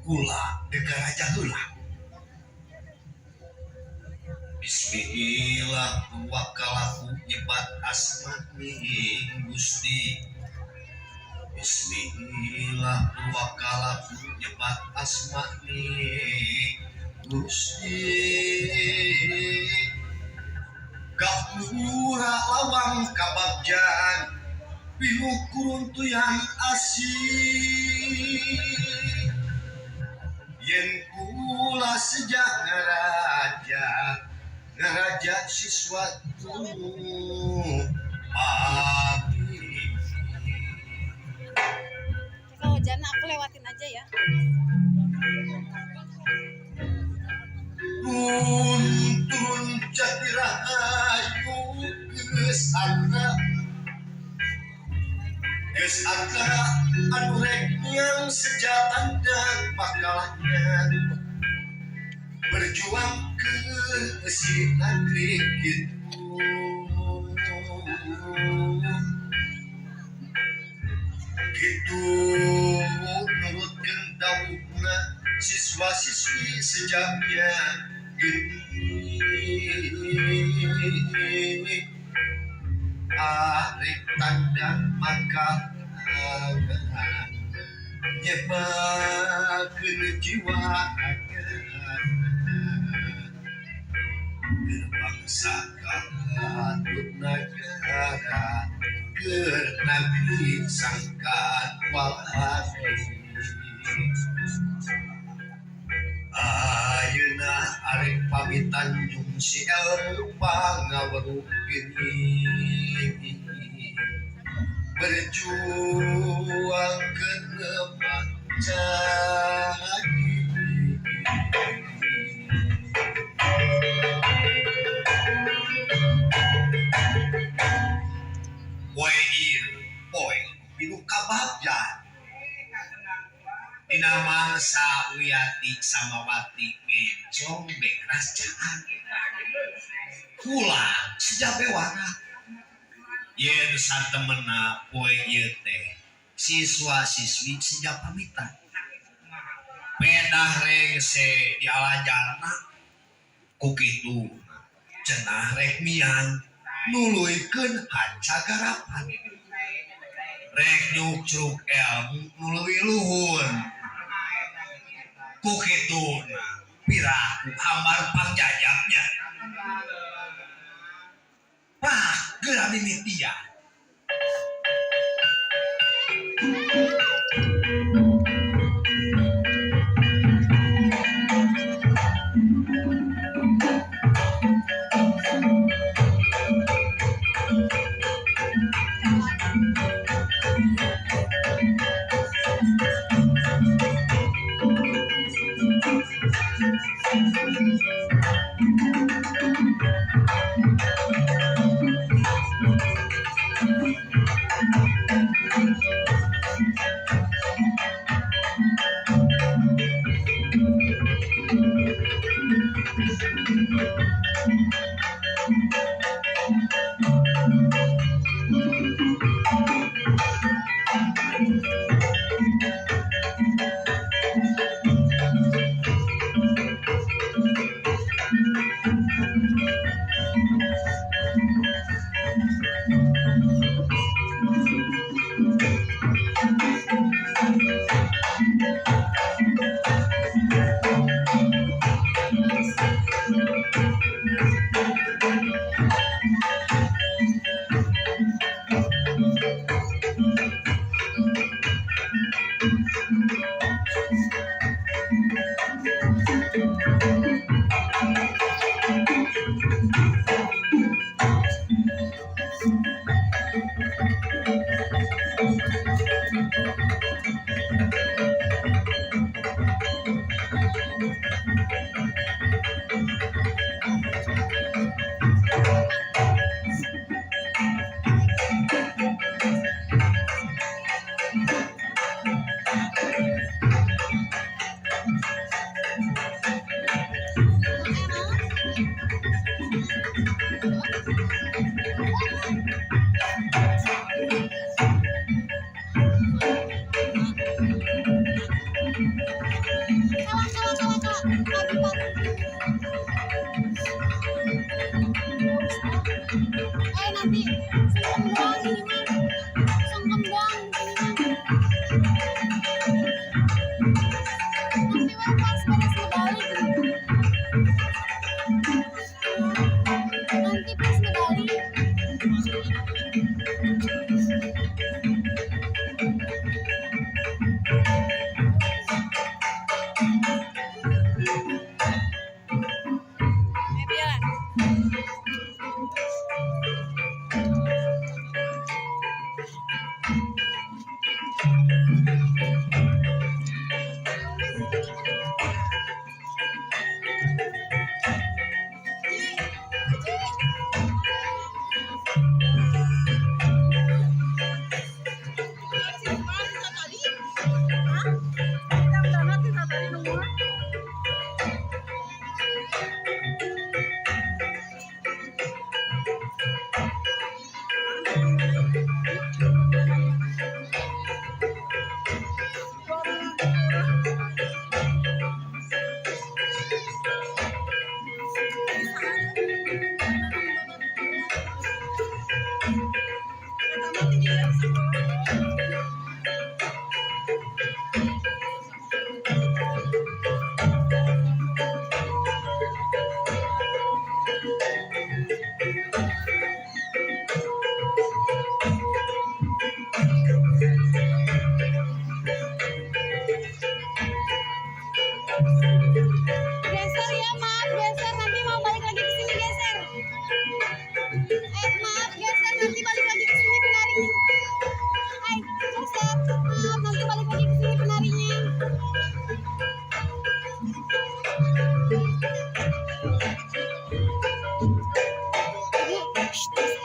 Kula degaraja heula. Bismillah tawakkaltu nyebat asmaning Gusti. Bismillah tawakkaltu nyebat asmaning Gusti. Gapura lawang kabagjan pinuh kuruntuyan asih. Yen kula sejak ngeraja sesuatu abi. Kalau hujan aku lewatin aja ya. Nuntun jadi rahayu geus antara anu rek yang sejatan dan pakalanya berjuang ke si negeri gitu. Gitu nurutkeun dawuhna siswa-siswi sejamnya gini. Arek tanda maka nyebakeun jiwa berbangsa katut negara keur negeri sangkat walhati. Ayeuna arek pamitan jeung si elmu pangaweruh geni berjuang ke depan jadi. Poe ieu poe pinu kabagjan dina mangsa Wiyati Samawati ngencong bekeras caan. Kula sejabewana yen satemena poe ieu teh siswa-siswi sejak pamitan pedah rengse di alajarna ku kitu cenah rek mian nuluykeun hanca garapan rek nyucruk ilmu nu leuwih luhur ku kituna piraku hambar pangjajabnya. Wah, geura mimitian. Sungkem doang ini mah. Sungkem doang ini mah. Nanti mah pas beres medali. Nanti pas medali. Dia. Geser ya, maaf geser nanti mau balik lagi ke sini geser. Maaf geser nanti balik lagi ke sini penarinya. Geser, maaf nanti balik lagi ke sini penarinya. Shh, geser.